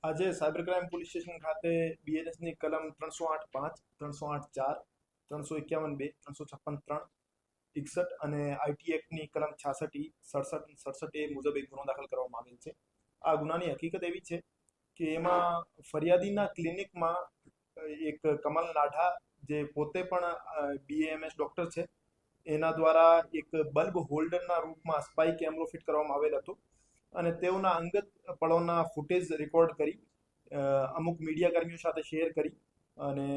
આજે cyber crime police station ખાતે બીએનએસની કલમ 308(5), 308(4), 351(2), 356(3), 61 અને આઈટી એક્ટની કલમ 66E, 67, 67A મુજબ એક ગુનો દાખલ કરવામાં આવેલ છે. આ ગુનાની હકીકત એવી છે કે એમાં ફરિયાદીના ક્લિનિકમાં એક કમલ નાઢા, જે પોતે પણ બીએએમએસ ડોક્ટર છે, એના દ્વારા એક બલ્બ હોલ્ડરના રૂપમાં સ્પાઈ કેમેરો ફિટ કરવામાં આવેલ હતો અને તેઓના અંગત પળોના ફૂટેજ રેકોર્ડ કરી અમુક મીડિયા કર્મીઓ સાથે શેર કરી અને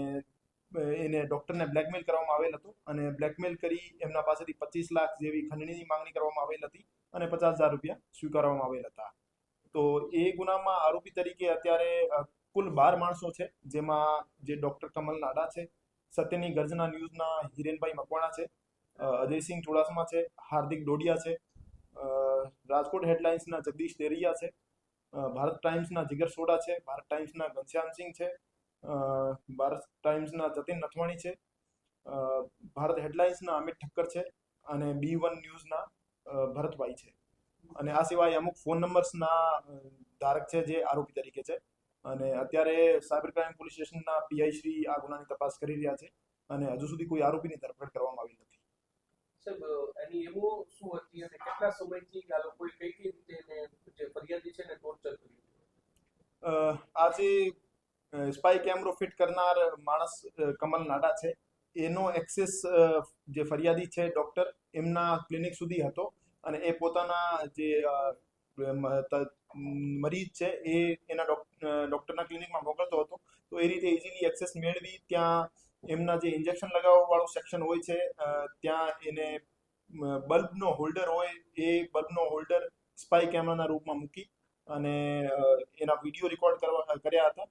એને ડોક્ટરને બ્લેકમેલ કરવામાં આવેલ હતો અને બ્લેકમેલ કરી એમના પાસેથી 25 લાખ જેવી ખંડણીની માંગણી કરવામાં આવેલ હતી અને 50,000 રૂપિયા સ્વીકારવામાં આવેલ હતા. તો એ ગુનામાં આરોપી તરીકે અત્યારે કુલ 12 માણસો છે, જેમાં જે ડોક્ટર કમલ નાડા છે, સત્યની ગર્જના ન્યૂઝના હિરેનભાઈ મકવાણા છે, અજયસિંહ ચુડાસમા છે, હાર્દિક ડોડિયા છે, રાજકોટ હેડલાઇન્સના જગદીશ તેરૈયા છે, ભારત ટાઈમ્સના જીગર સોડા છે, ભારત ટાઈમ્સના ઘનશ્યામસિંહ છે, ભારત ટાઈમ્સના જતીન નથવાણી છે, ભારત હેડલાઇન્સના અમિત ઠક્કર છે અને B1 ન્યૂઝના ભરતભાઈ છે. અને આ સિવાય અમુક ફોન નંબર્સના ધારક છે જે આરોપી તરીકે છે. અને અત્યારે સાયબર ક્રાઇમ પોલીસ સ્ટેશનના પીઆઈ શ્રી આ ગુનાની તપાસ કરી રહ્યા છે અને હજુ સુધી કોઈ આરોપીની ધરપકડ કરવામાં આવી નથી. સાહેબ, એની એમો શું હતી અને કેટલા સમયથી આ લોકોએ કઈ રીતે એને જે ફરિયાદી છે ને ટોર્ચર કર્યું? આ જે સ્પાઈ કેમેરો ફિટ કરનાર માણસ કમલ નાડા છે, એનો એક્સેસ જે ફરિયાદી છે ડોક્ટર, એમના ક્લિનિક સુધી હતો અને એ પોતાના જે મરીજ છે એ એના ડોક્ટરના ક્લિનિકમાં મોકલતો હતો. તો એ રીતે ઇઝીલી એક્સેસ મેળવી ત્યાં એમના જે ઇન્જેક્શન લગાવવા વાળું સેક્શન હોય છે, ત્યાં એને બલ્બનો હોલ્ડર હોય, એ બલ્બનો હોલ્ડર સ્પાઈ કેમેરાના રૂપમાં મૂકી અને એના વિડીયો રેકોર્ડ કર્યા હતા.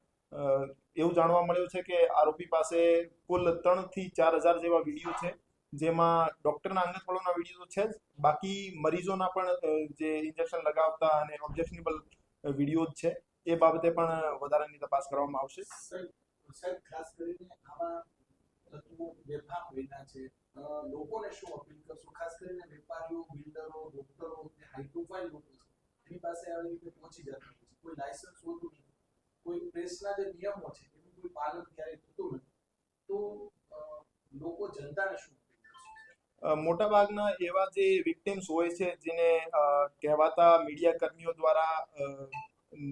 એવું જાણવા મળ્યું છે કે આરોપી પાસે કુલ 3,000 થી 4,000 જેવા વિડીયો છે, જેમાં ડોક્ટરના અંગત પળોના વિડીયો તો છે જ, બાકી મરીઝોના પણ જે ઇન્જેક્શન લગાવતા અને ઓબ્જેક્શનેબલ વિડીયો છે, એ બાબતે પણ વધારાની તપાસ કરવામાં આવશે. સાહેબ, ખાસ કરીને આવા તત્વો બેફામ બન્યા છે, લોકોને શું અપીલ કરશો? ખાસ કરીને વેપારીઓ, બિલ્ડરો, ડોક્ટરો, હાઈ પ્રોફાઇલ લોકો છે, એની પાસે આવી રીતે પહોંચી જતા હોય છે, કોઈ લાયસન્સ હોતું નથી, કોઈ પ્રેસના જે નિયમો છે એનું કોઈ પાલન ક્યારેય થતું નથી, તો લોકો જનતાને શું અપીલ કરશે? મોટાભાગના એવા જે વિક્ટિમ્સ હોય છે, જેને કહેવાતા મીડિયા કર્મીઓ દ્વારા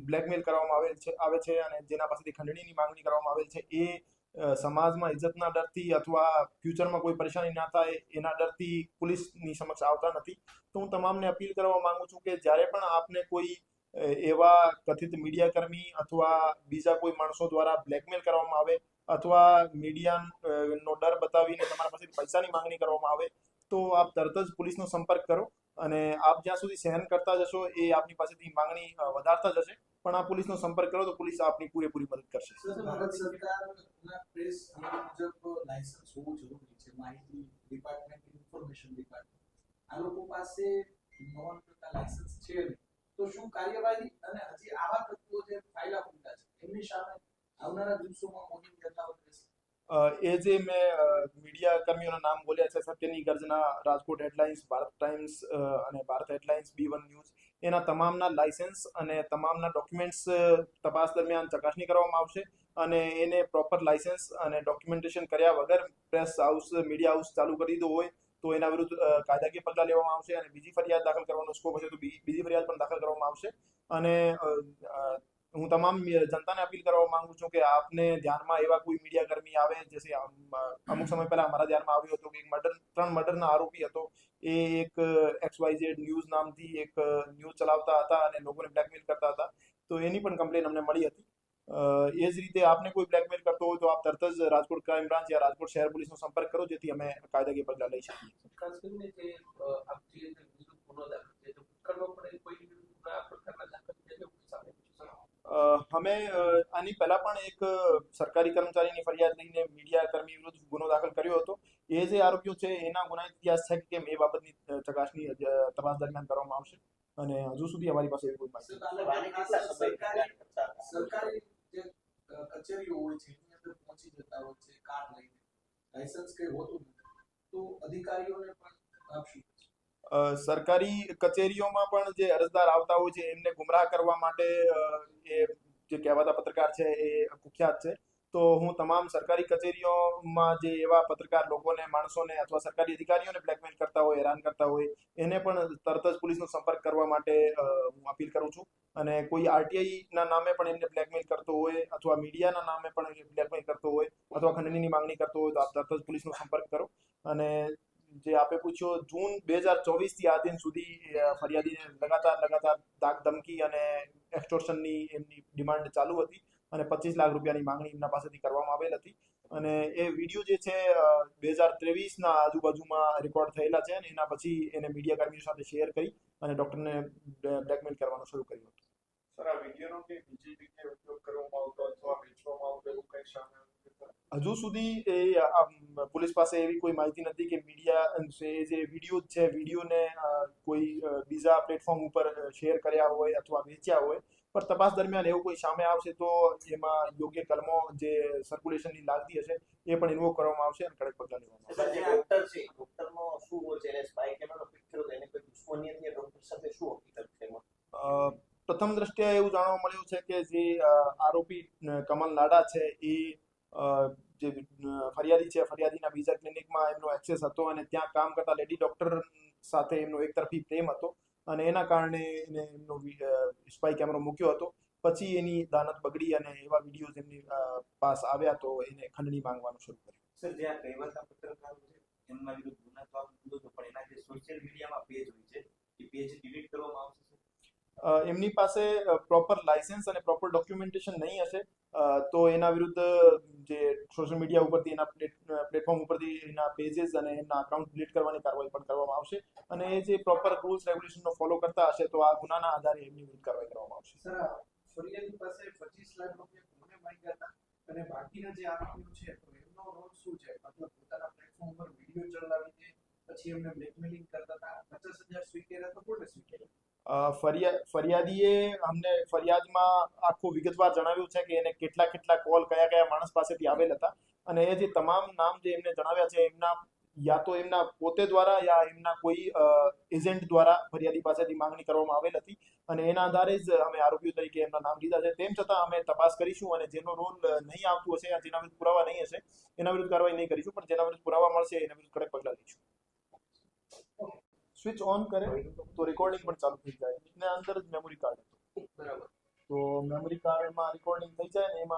બ્લેકમેલ કરવામાં આવે છે અને જેના પાસેથી ખંડણીની માંગણી કરવામાં આવેલ છે, એ સમાજમાં ઇજ્જતના ડરથી અથવા ફ્યુચરમાં કોઈ પરેશાની ના થાય એના ડરથી પોલીસની સમક્ષ આવતા નથી. તો હું તમામને અપીલ કરવા માંગુ છું કે જ્યારે પણ આપને કોઈ એવા કથિત મીડિયા કર્મી અથવા બીજા કોઈ માણસો દ્વારા બ્લેકમેલ કરવામાં આવે અથવા મીડિયાનો ડર બતાવીને તમારા પાસેથી પૈસાની માંગણી કરવામાં આવે, તો આપ તરત જ પોલીસનો સંપર્ક કરો અને આપ જ્યાં સુધી સહન કરતા જશો એ આપની પાસેથી માંગણી વધારતા જશે, પણ આ પોલીસનો સંપર્ક કરો તો પોલીસ આપની પૂરેપૂરી મદદ કરશે. ભારત સરકારના પ્રેસ મુજબ લાયસન્સ હોવું જરૂરી છે, માહિતી ડિપાર્ટમેન્ટ, ઇન્ફોર્મેશન ડિપાર્ટમેન્ટ, આ લોકો પાસે નોન લાયસન્સ છે નહીં, તો શું કાર્યવાહી? અને હજી આવા તત્વો જે ફાયલા પૂરતા છે એમની સામે આવનારા દિવસોમાં મોટી યથાવત રહેશે? એ જે મેં મીડિયા કર્મીઓના નામ બોલ્યા છે, સત્યની ગર્જના, રાજકોટ હેડલાઇન્સ, ભારત ટાઈમ્સ અને ભારત હેડલાઇન્સ, B1 ન્યૂઝ, એના તમામના લાયસન્સ અને તમામના ડોક્યુમેન્ટ્સ તપાસ દરમિયાન ચકાસણી કરવામાં આવશે અને એને પ્રોપર લાયસન્સ અને ડોક્યુમેન્ટેશન કર્યા વગર પ્રેસ હાઉસ, મીડિયા હાઉસ ચાલુ કરી દીધો હોય તો એના વિરુદ્ધ કાયદાકીય પગલાં લેવામાં આવશે અને બીજી ફરિયાદ દાખલ કરવાનો સ્કોપ હશે તો બીજી ફરિયાદ પણ દાખલ કરવામાં આવશે. અને હું તમામ જનતાને અપીલ કરવા માંગુ છું કે આપને ધ્યાનમાં એવા કોઈ મીડિયા કર્મી આવે, જैसे અમુક સમય પહેલા અમારા ધ્યાનમાં આવ્યું હતું કે એક 3 મર્ડરના આરોપી હતો, એ એક XYZ ન્યૂઝ નામથી એક ન્યૂઝ ચલાવતા હતા અને લોકોને બ્લેકમેલ કરતા હતા, તો એની પણ કમ્પ્લેન અમને મળી હતી. એ જ રીતે આપને કોઈ બ્લેકમેલ કરતો હોય તો આપ તરત જ રાજકોટ ક્રાઇમ બ્રાન્ચ યા રાજકોટ શહેર પોલીસનો સંપર્ક કરો, જેથી અમે કાયદાકીય પગલાં લઈ શકીએ. ખાસ કરીને જે આપ જે વિરુદ્ધ ગુનો દાખલ છે તો ભૂતકાળમાં પણ કોઈ વિરુદ્ધ આ પ્રકારના દાખલ થયેલો સામે અમે આની પહેલા પણ એક સરકારી કર્મચારીની ફરિયાદ લઈને મીડિયા કર્મી વિરુદ્ધ ગુનો દાખલ કર્યો હતો. એ જે આરોપીઓ છે એના ગુનાહિત ઇતિહાસ છે કે કેમ એ બાબતની ચકાસણી તપાસ દરમિયાન કરવામાં આવશે અને હજુ સુધી અમારી પાસે એવી કોઈ માહિતી સરકારી જે કચેરીઓ હોય છે એની અંદર પહોંચી જતા હોય છે કાર લઈને, લાયસન્સ કઈ હોતું નથી, તો અધિકારીઓને પણ આપશું. સરકારી કચેરીઓમાં પણ જે અરજદાર આવતા હોય છે એમને ગુમરાહ કરવા માટે એ જે જે કહેવાતા પત્રકાર છે એ કુખ્યાત છે. તો હું તમામ સરકારી કચેરીઓમાં જે એવા પત્રકાર લોકોને માણસોને અથવા સરકારી અધિકારીઓને બ્લેકમેલ કરતા હોય હેરાન કરતા હોય એને પણ તરત જ પોલીસનો સંપર્ક કરવા માટે હું અપીલ કરું છું. અને કોઈ આરટીઆઈ ના નામે પણ એમને બ્લેકમેલ કરતો હોય અથવા મીડિયાના નામે પણ બ્લેકમેલ કરતો હોય અથવા ખંડણીની માંગણી કરતો હોય તો આપ તરત જ પોલીસનો સંપર્ક કરો. અને જે આપે પૂછ્યો, જૂન 2024થી આ દિન સુધી ફરિયાદીને લગાતાર ધાક ધમકી અને એક્સટોર્શનની એમની ડિમાન્ડ ચાલુ હતી અને 25 લાખ રૂપિયાની માંગણી એમના પાસેથી કરવામાં આવેલ હતી. અને એ વિડીયો જે છે 2023ના આજુબાજુમાં રેકોર્ડ થયેલા છે અને એના પછી એને મીડિયા કર્મીઓ સાથે શેર કરી અને ડોક્ટરને બ્લેકમેલ કરવાનું શરૂ કર્યું હતું. સર, આ વિડીયોનો કે બીજી જગ્યાએ ઉપયોગ કરવામાં આવતો અથવા વેચવામાં આવતો એવું કંઈ સામે આવ્યું છે? હજુ સુધી પોલીસ પાસે એવી કોઈ માહિતી નથી કે મીડિયા જે વિડીયો છે વિડીયોને કોઈ બીજા પ્લેટફોર્મ ઉપર શેર કર્યા હોય અથવા વેચ્યા હોય. પણ તપાસ દરમિયાન એવું કોઈ સામે આવશે તો એમાં યોગ્ય કલમો જે સર્ક્યુલેશનની લાગતી હશે એ પણ ઇન્વોક કરવામાં આવશે અને કડક પગલાં લેવામાં આવશે. જે ડોક્ટર છે, ડોક્ટરનો શું હોય છે? એને સ્પાય કેમેરો ફિટ કર્યો તો એને કોઈ દુશ્મની હતી ડોક્ટર સાથે? શું હકીકત છે એમાં? પ્રથમ દ્રષ્ટિએ એવું જાણવા મળ્યું છે કે જે આરોપી કમલ લાડા છે એ જે ફરિયાદી છે ફરિયાદીના બીજા ક્લિનિકમાં એમનો એક્સેસ હતો અને ત્યાં કામ કરતા લેડી ડોક્ટર સાથે એમનો એકતરફી પ્રેમ હતો અને એના કારણે એને એમનો સ્પાય કેમેરો મૂક્યો હતો. પછી એની દાનત બગડી અને એવા વિડીયોઝ એમની પાસ આવ્યા તો એને ખંડણી માંગવાનું શરૂ કર્યું. સર, જે આ કહેવાતા પત્રકારો છે એમના વિરુદ્ધ ગુના તો આપ કીધું તો પણ એના જે સોશિયલ મીડિયામાં પેજ હોય છે એ પેજ ડિલીટ કરવામાં આવશે? એમની પાસે પ્રોપર લાયસન્સ અને પ્રોપર ડોક્યુમેન્ટેશન નહીં હશે તો એના વિરુદ્ધ જે સોશિયલ મીડિયા ઉપરથી એના પ્લેટફોર્મ ઉપરથી એના પેजेस અને એમના અકાઉન્ટ ડિલીટ કરવાની કાર્યવાહી પણ કરવામાં આવશે. અને એ જે પ્રોપર રૂલ્સ રેગ્યુલેશનનો ફોલો કરતા હશે તો આ ગુનાના આધારે એમની વિરુદ્ધ કાર્યવાહી કરવામાં આવશે. સર, ફરિયાદી પાસે 25 લાખ રૂપિયા કોને માંગ્યા હતા અને બાકીના જે આરોપીઓ છે તો એમનો રોલ શું છે? મતલબ પોતાના પ્લેટફોર્મ પર વિડીયો ચલાવીને પછી એમને બ્લેકમેલિંગ કરતા હતા. 50,000 સ્વીકાર્યા તો કોને સ્વીકાર્યા? ફરિયાદીએ અમને ફરિયાદમાં આખું વિગતવાર જણાવ્યું છે કે એને કેટલા કોલ કયા માણસ પાસેથી આવેલ હતા અને એ જે તમામ નામ જે એમને જણાવ્યા છે એમના યા તો એમના પોતે દ્વારા યા એમના કોઈ એજન્ટ દ્વારા ફરિયાદી પાસેથી માંગણી કરવામાં આવેલ હતી અને એના આધારે જ અમે આરોપીઓ તરીકે એમના નામ લીધા છે. તેમ છતાં અમે તપાસ કરીશું અને જેનો રોલ નહીં આવતું હશે જેના વિરુદ્ધ પુરાવા નહીં હશે એના વિરુદ્ધ કાર્યવાહી નહીં કરીશું, પણ જેના વિરુદ્ધ પુરાવા મળશે એના વિરુદ્ધ કડક પગલાં લઈશું. સ્વિચ ઓન કરે તો રેકોર્ડિંગ પણ ચાલુ થઈ જાય. એના અંદર જ મેમરી કાર્ડ હતું. બરાબર. તો મેમરી કાર્ડમાં રેકોર્ડિંગ થઈ જાય ને એમાં